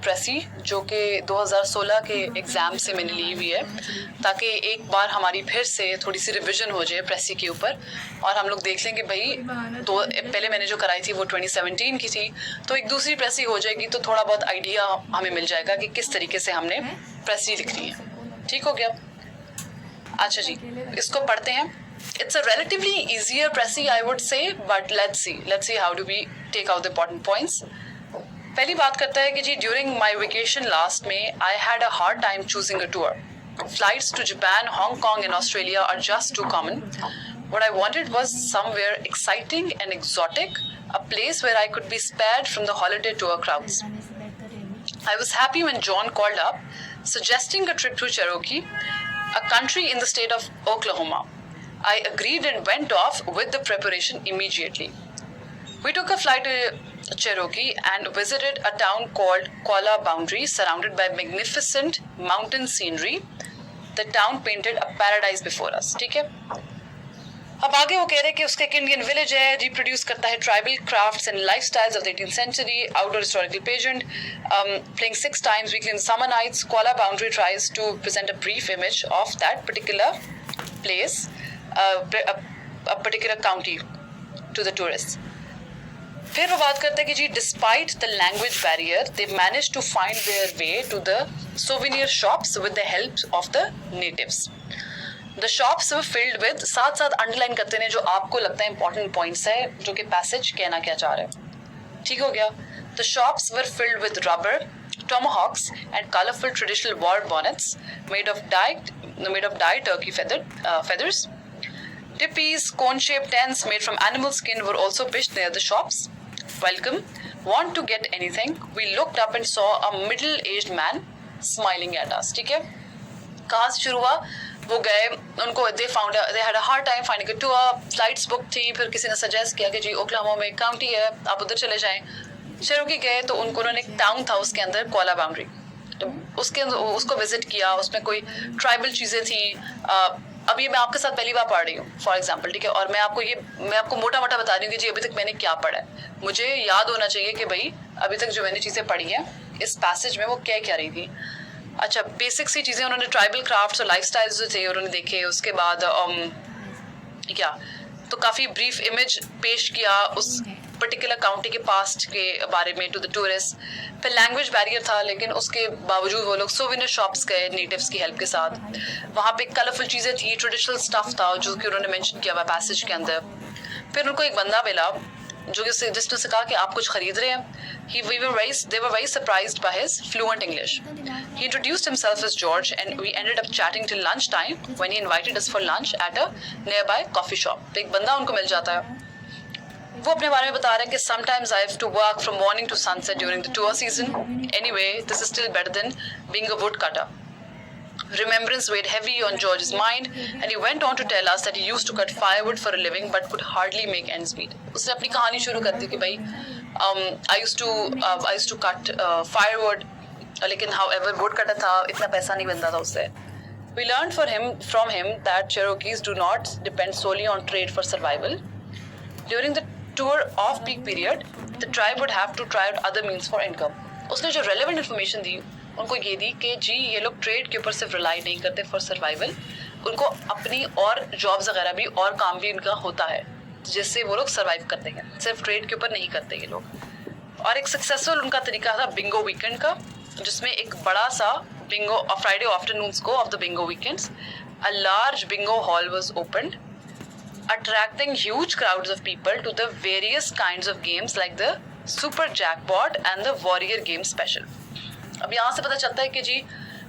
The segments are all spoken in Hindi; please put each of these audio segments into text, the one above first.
प्रेसी जो कि 2016 के एग्ज़ाम से मैंने ली हुई है, ताकि एक बार हमारी फिर से थोड़ी सी रिवीजन हो जाए प्रेसी के ऊपर और हम लोग देख लेंगे भाई तो पहले मैंने जो कराई थी वो 2017 की थी, तो एक दूसरी प्रेसी हो जाएगी तो थोड़ा बहुत आइडिया हमें मिल जाएगा कि किस तरीके से हमने प्रेसी लिखनी है। ठीक हो गया? अच्छा जी, इसको पढ़ते हैं। It's a relatively easier pressy, I would say, but let's see how do we take out the important points. पहली बात करता है कि जी during my vacation last May, I had a hard time choosing a tour. Flights to Japan, Hong Kong and Australia are just too common. What I wanted was somewhere exciting and exotic, a place where I could be spared from the holiday tour crowds. I was happy when John called up, suggesting a trip to Cherokee, a country in the state of Oklahoma. I agreed and went off with the preparation immediately. We took a flight to Cherokee and visited a town called Kuala Boundary, surrounded by magnificent mountain scenery. The town painted a paradise before us. ठीक है? अब आगे वो कह रहे हैं कि उसका एक इंडियन विलेज है, रिप्रोड्यूस करता है tribal crafts and lifestyles of the 18th century, outdoor historical pageant, playing 6 times weekly in summer nights. Kuala Boundary tries to present a brief image of that particular place, a particular county to the tourists. फिर वो बात करते हैं कि जी despite the language barrier they manage to find their way to the souvenir shops with the help of the natives. The shops were filled with, साथ साथ अंडरलाइन करते हैं जो आपको लगता है इंपॉर्टेंट पॉइंट्स है जो कि पैसेज कहना क्या चाह रहे हैं. ठीक हो गया? The shops were filled with rubber, tomahawks and colorful traditional war bonnets made of dyed turkey feathers. Tipis, cone-shaped tents made from animal skin were also pitched near the shops. Welcome. Want to get anything? We looked up and saw a middle-aged man smiling at us. ठीक है? कहाँ से शुरू हुआ? वो गए, उनको they had a hard time finding a tour. Flights booked थी, फिर किसी ने suggest किया कि जी ओक्लाहोमा में एक काउंटी है, आप उधर चले जाएं. शेरोकी गए तो उन्होंने एक टाउन था उसके अंदर कुआला बाउंड्री, तो उसको विजिट किया. उसमें कोई ट्राइबल चीज़ें थी. अब ये मैं आपके साथ पहली बार पढ़ रही हूँ फॉर एग्जाम्पल. ठीक है? और मैं आपको मोटा मोटा बता रही हूँ कि जी अभी तक मैंने क्या पढ़ा है. मुझे याद होना चाहिए कि भाई अभी तक जो मैंने चीज़ें पढ़ी हैं इस पैसेज में वो क्या क्या रही थी. अच्छा, बेसिक सी चीज़ें उन्होंने ट्राइबल क्राफ्ट्स और लाइफस्टाइल्स जो थे उन्होंने देखे. उसके बाद क्या तो काफ़ी ब्रीफ इमेज पेश किया उस पर्टिकुलर काउंटी के पास्ट के बारे में टू द टूरिस्ट. फिर लैंग्वेज बैरियर था, लेकिन उसके बावजूद वो लोग सोवेनियर शॉप्स गए नेटिव्स की हेल्प के साथ. वहाँ पे कलरफुल चीज़ें थी, ट्रेडिशनल स्टफ था जो कि उन्होंने मेंशन किया हुआ पैसेज के अंदर. फिर उनको एक बंदा मिला जो जिसने से कहा कि आप कुछ खरीद रहे हैं. They were very surprised by his fluent English. He introduced himself as George and we ended up chatting till lunchtime when he invited us for lunch at a nearby coffee shop. तो एक बंदा उनको मिल जाता है. वो अपने बारे में बता रहे हैं कि sometimes I have to work from morning to sunset during the tour season. Anyway, this is still better than being a woodcutter. Remembrance weighed heavy on George's mind, and he went on to tell us that he used to cut firewood for a living but could hardly make ends meet. उसने अपनी कहानी शुरू कर दी कि भाई I used to cut firewood, लेकिन however woodcutter था, इतना पैसा नहीं बनता था उससे. We learned from him that Cherokees do not depend solely on trade for survival. During the tour off-peak period, the tribe would have to try out other means for income. उसने जो relevant information दी उनको ये दी कि जी ये लोग ट्रेड के ऊपर सिर्फ रिलाई नहीं करते फॉर सर्वाइवल. उनको अपनी और जॉब्स वगैरह भी और काम भी उनका होता है जिससे वो लोग सर्वाइव करते हैं, सिर्फ ट्रेड के ऊपर नहीं करते ये लोग. और एक सक्सेसफुल उनका तरीका था बिंगो वीकेंड का, जिसमें एक बड़ा सा बिंगो फ्राइडे आफ्टरनून्स को of the Bingo weekends a large Bingo hall was opened, attracting huge crowds of people to the various kinds of games like the super jackpot and the warrior game special. अब यहाँ से पता चलता है कि जी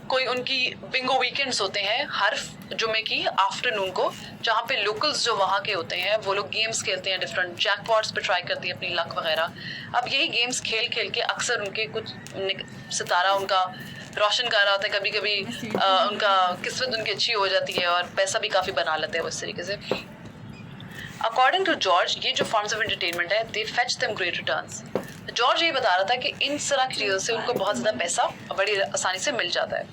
कोई उनकी बिंगो वीकेंड्स होते हैं हर जुमे की आफ्टरनून को, जहाँ पे लोकल्स जो वहाँ के होते हैं वो लोग गेम्स खेलते हैं, डिफरेंट जैकपॉट्स पे ट्राई करती हैं अपनी लक वगैरह. अब यही गेम्स खेल खेल के अक्सर उनके कुछ सितारा उनका रोशन कर रहा होता है, कभी कभी उनका किस्मत उनकी अच्छी हो जाती है और पैसा भी काफ़ी बना लेते हैं वो इस तरीके से. अकॉर्डिंग टू जॉर्ज, ये जो फॉर्म्स ऑफ एंटरटेनमेंट है they fetch them great returns. George ये बता रहा था कि इन तरह की चीज़ों से उनको बहुत ज़्यादा पैसा बड़ी आसानी से मिल जाता है.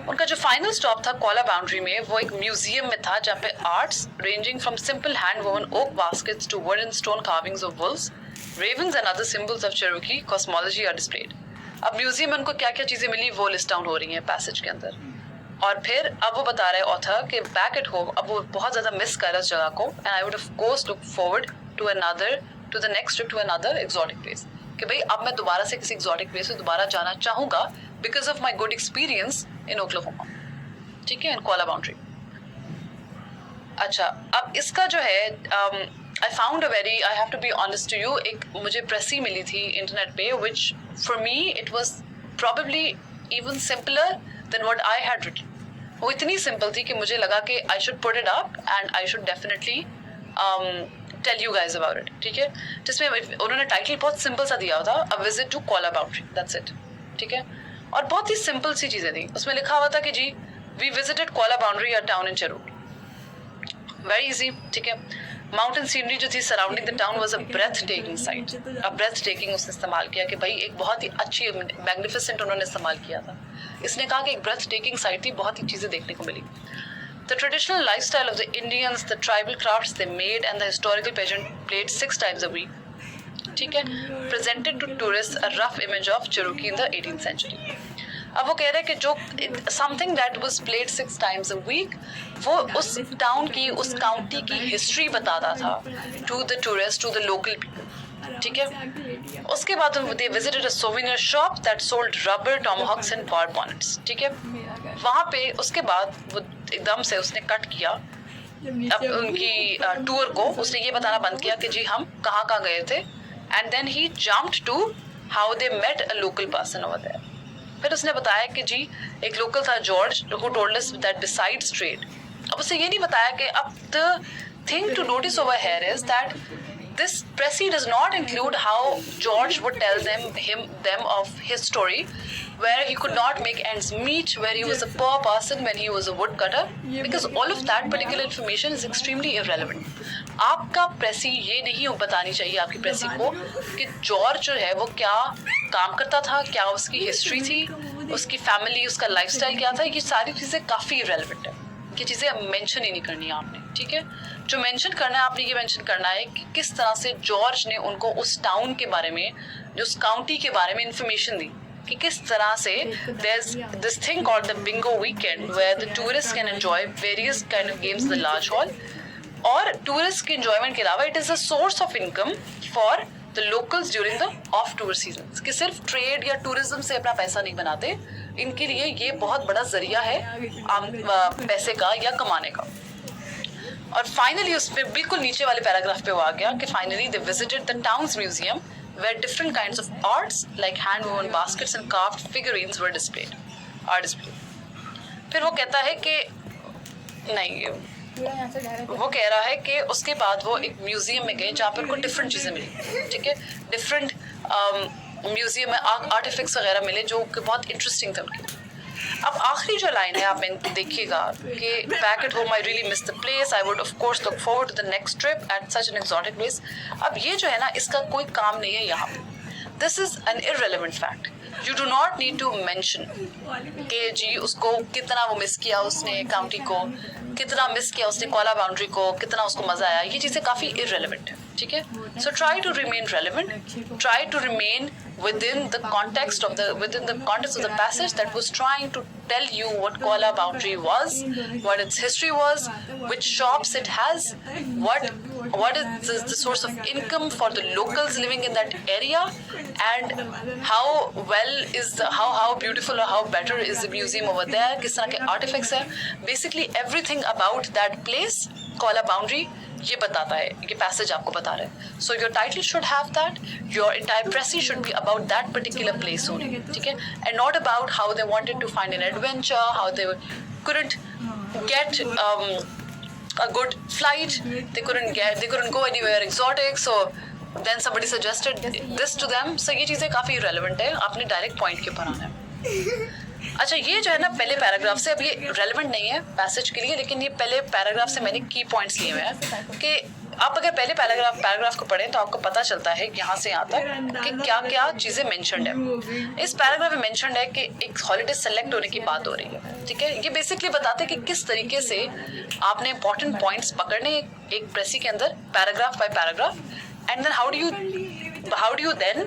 उनका जो फाइनल स्टॉप था कुआला बाउंड्री में, वो एक म्यूजियम में था जहाँ पे arts ranging from simple hand woven oak baskets to wood and stone carvings of owls, ravens and other symbols of Cherokee cosmology are displayed. अब म्यूजियम में उनको क्या क्या चीजें मिली वो लिस्ट डाउन हो रही हैं पैसेज के अंदर। और फिर अब वो बता रहे ऑथर कि बैक एट होम अब वो बहुत ज्यादा मिस कर रहा है उस जगह को, and I would of course look forward to the next trip to another exotic place, कि भाई अब मैं दोबारा से किसी एक्सोटिक प्लेस में दोबारा जाना चाहूंगा because of my good experience in Oklahoma, ठीक है, इन कोला बाउंड्री। अच्छा, अब इसका जो है I found a very, I have to be honest to you, एक मुझे प्रेसी मिली थी इंटरनेट पे which for me it was probably even simpler than what I had written. वो इतनी सिंपल थी कि मुझे लगा कि I should put it up and I should definitely tell you guys about it, ठीक है। जिसमें उन्होंने टाइटल बहुत सिंपल सा दिया था, अ विजिट टू कोला बाउंड्री, दैट्स इट, ठीक है। और बहुत ही सिंपल सी चीजें थी उसमें। लिखा हुआ था कि जी we visited Kola boundary a town in Cherur, very easy, ठीक है। माउंटेन सीनरी जो थी surrounding the town was a breathtaking sight. A breathtaking उसने इस्तेमाल किया कि भाई एक बहुत ही अच्छी मैग्निफिसेंट उन्होंने इस्तेमाल किया था। इसने कहा कि एक ब्रेथ टेकिंग साइट थी, बहुत ही चीजें देखने को मिली। The traditional lifestyle of the Indians, the tribal crafts they made, and the historical pageant played 6 times a week, ठीक है, presented to tourists a rough image of Cherokee in the 18th century. अब वो कह रहे हैं कि जो something that was played 6 times a week, वो उस टाउन की, उस काउंटी की हिस्ट्री बताता था to the tourists, to the local people, ठीक है। उसके बाद they visited a souvenir shop that sold rubber tomahawks and car bonnets, ठीक है। वहाँ पे उसके बाद वो एकदम से उसने कट किया अब उनकी टूर को, उसने ये बताना बंद किया कि जी हम कहाँ कहाँ गए थे, and then he jumped to how they met a local person over there. फिर उसने बताया कि जी एक लोकल था George who told us that besides trade. अब उसे ये नहीं बताया कि अब the thing to notice over here is that this précis does not include how George would tell them of his story, where he could not make ends meet, where he was a poor person when he was a woodcutter, because all of that particular information is extremely irrelevant. आपका प्रेसी ये नहीं बतानी चाहिए आपकी प्रेसी को कि जॉर्ज जो है वो क्या काम करता था, क्या उसकी हिस्ट्री थी, उसकी फैमिली, उसका लाइफस्टाइल क्या था। ये सारी चीज़ें काफ़ी इररेलेवेंट है, ये चीज़ें मेंशन ही नहीं करनी है आपने, ठीक है। जो मेंशन करना है आपने ये मेंशन करना है कि किस तरह से जॉर्ज ने उनको उस टाउन के बारे में, जो उस काउंटी के बारे में इंफॉर्मेशन दी, कि किस तरह से there's this thing called the bingo weekend where the tourists can enjoy various kind of games in the large hall, और टूरिस्ट के enjoyment के अलावा it is a source of income for the locals during the off tour seasons, कि सिर्फ ट्रेड या टूरिज्म से अपना पैसा नहीं बनाते, इनके लिए ये बहुत बड़ा जरिया है पैसे का या कमाने का। और फाइनली उसमें बिल्कुल नीचे वाले पैराग्राफ पे वो आ गया कि finally they visited the town's museum where different kinds of arts like hand woven baskets and carved figurines were displayed, are displayed. फिर वो कहता है कि नहीं, वो कह रहा है कि उसके बाद वो एक म्यूजियम में गए जहाँ पर उनको डिफरेंट चीज़ें मिली, ठीक है, डिफरेंट म्यूजियम में आर्टिफैक्ट्स वगैरह मिले जो कि बहुत इंटरेस्टिंग थे उनके। अब आखिरी जो लाइन है आप देखिएगा कि back at home I really miss the place, I would of course look forward to the next trip at such an exotic place. अब ये जो है ना, इसका कोई काम नहीं है यहाँ पे, this is an irrelevant fact. You do not need to mention कि जी उसको कितना वो मिस किया उसने काउंटी को, कितना मिस किया उसने कोला बाउंड्री को, कितना उसको मजा आया, ये चीज़ें काफ़ी इररेलेवेंट है, ठीक है। So try to remain relevant, try to remain within the context of the passage that was trying to tell you what Kola Boundary was, what its history was, which shops it has, what is the source of income for the locals living in that area, and how well is how beautiful or how better is the museum over there, किस तरह के artifacts है, basically everything about that place, Kola Boundary, ये बताता है, ये पैसेज आपको बता रहा है। So your title should have that, your entire precis should be about that particular place only, ठीक है, and not about how they wanted to find an adventure, how they couldn't get a good flight, they couldn't go anywhere exotic, so then somebody suggested this to them. So ये चीज़ें काफ़ी relevant है, आपने डायरेक्ट पॉइंट के ऊपर आना है। अच्छा, ये जो है ना पहले पैराग्राफ से, अब ये रेलेवेंट नहीं है पैसेज के लिए, लेकिन ये पहले पैराग्राफ से मैंने की पॉइंट्स लिए हुए हैं कि आप अगर पहले पैराग्राफ को पढ़ें तो आपको पता चलता है यहाँ से यहाँ तक कि क्या क्या चीज़ें मेंशन्ड है। इस पैराग्राफ में मेंशन्ड है कि एक हॉलीडे सेलेक्ट होने की बात हो रही है, ठीक है। ये बेसिकली बताते हैं कि किस तरीके से आपने इंपॉर्टेंट पॉइंट्स पकड़ने एक प्रेसी के अंदर paragraph by paragraph, and then how do you how do you then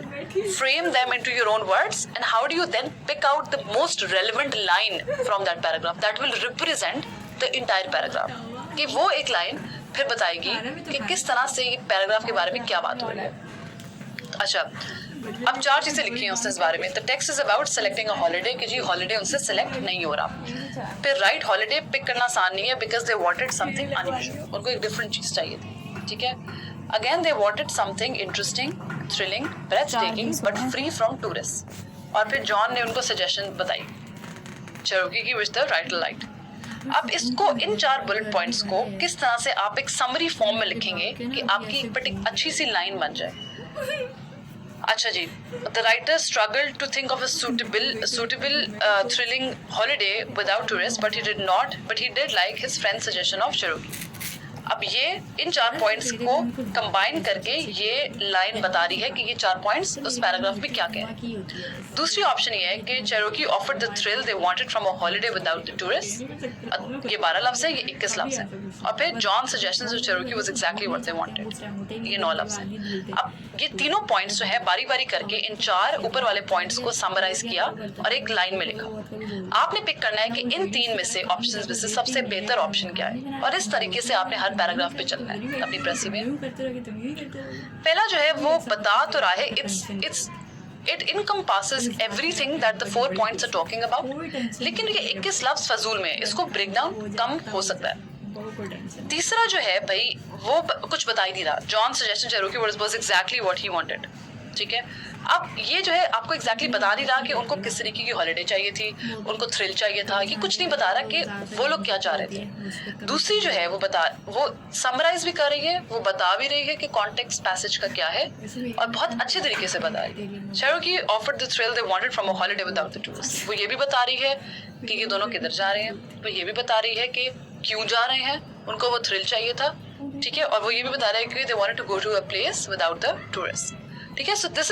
frame them into your own words, and how do you then pick out the most relevant line from that paragraph that will represent the entire paragraph, कि वो एक लाइन फिर बताएगी कि किस तरह से ये पैराग्राफ के बारे में क्या बात हो रही है। अच्छा, अब 4 चीजें लिखी हैं उसने इस बारे में। The text is about selecting a holiday, कि जी हॉलिडे उनसे सेलेक्ट नहीं हो रहा। फिर राइट हॉलिडे पिक करना आसान नहीं है because they wanted something unusual, उनको एक डिफरेंट चीज चाहिए थी, ठीक है। Again they wanted something interesting, thrilling, ब्रेथटेकिंग but free from tourist. और फिर जॉन ने उनको सजेशन बताई चेरोकी की विच द राइट लाइट। अब इसको, इन 4 बुलेट पॉइंट्स को किस तरह से आप एक समरी फॉर्म में लिखेंगे कि आपकी एक अच्छी सी लाइन बन जाए। अच्छा जी, the writer struggled to think of a suitable thrilling holiday without tourists, but he did like his friend's suggestion of Cherokee. अब ये इन 4 पॉइंट्स को कंबाइन करके ये लाइन बता रही है कि ये 4 पॉइंट्स उस पैराग्राफ में क्या कहें। दूसरी ऑप्शन ये है कि Cherokee offered the thrill they wanted from a holiday without the tourist. ये 12 लफ्ज है, ये 21 लफ्ज है। और फिर John suggestions of Cherokee was exactly what they wanted, ये 9 लफ्ज है। अब ये तीनों पॉइंट्स जो है बारी बारी करके इन 4 ऊपर वाले पॉइंट्स को समराइज किया और एक लाइन में लिखा। आपने पिक करना है कि इन 3 में से ऑप्शंस में से सबसे बेहतर ऑप्शन क्या है, और इस तरीके से आपने हर पैराग्राफ पे चलना है अपनी प्रेसी में। पहला जो है वो बता तो रहा है, it encompasses everything that the 4 points are talking about, लेकिन ये 21 लफ्ज फजूल में, इसको ब्रेक डाउन कम हो सकता है। तीसरा जो है भाई वो कुछ बता ही नहीं रहा। John suggestion Cherokee was exactly what he wanted, ठीक है। अब ये जो है आपको एग्जैक्टली बता नहीं रहा कि उनको किस तरीके की हॉलिडे चाहिए थी, उनको थ्रिल चाहिए था, ये कुछ नहीं बता रहा कि वो लोग क्या चाह रहे थे। दूसरी जो है वो समराइज भी कर रही है, वो बता भी रही है कि कॉन्टेक्स्ट पैसेज का क्या है, और बहुत अच्छे तरीके से बता रही है। Cherokee offered the thrill they wanted from a holiday without the tourist. वो ये भी बता रही है कि ये दोनों किधर जा रहे हैं, वो ये भी बता रही है कि क्यों जा रहे हैं, उनको वो थ्रिल चाहिए था, ठीक है। और वो ये भी बता रहे हैं कि they wanted to go to a place without the tourist, ठीक है। So this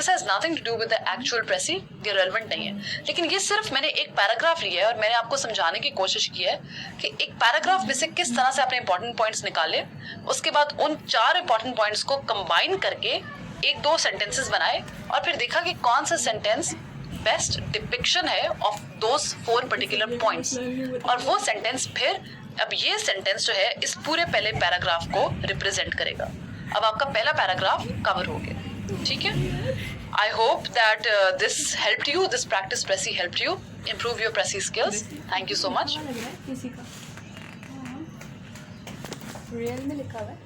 has nothing to do with the actual precis, ये रेलेवेंट नहीं है। लेकिन ये सिर्फ मैंने एक पैराग्राफ लिया है और मैंने आपको समझाने की कोशिश की है कि एक पैराग्राफ में से किस तरह से आपने इंपॉर्टेंट पॉइंट्स निकाले, उसके बाद उन 4 इंपॉर्टेंट पॉइंट्स को कंबाइन करके 1-2 सेंटेंसेस बनाए, और फिर देखा कि कौन सा सेंटेंस बेस्ट डिपिक्शन है ऑफ दोस 4 पर्टिकुलर पॉइंट्स, और वो सेंटेंस फिर, अब ये सेंटेंस जो है इस पूरे पहले पैराग्राफ को रिप्रेजेंट करेगा। अब आपका पहला पैराग्राफ कवर हो गया, ठीक है। I hope that this helped you, this practice precis helped you improve your pressy skills. Thank you so much. Real में लिखा हुआ है।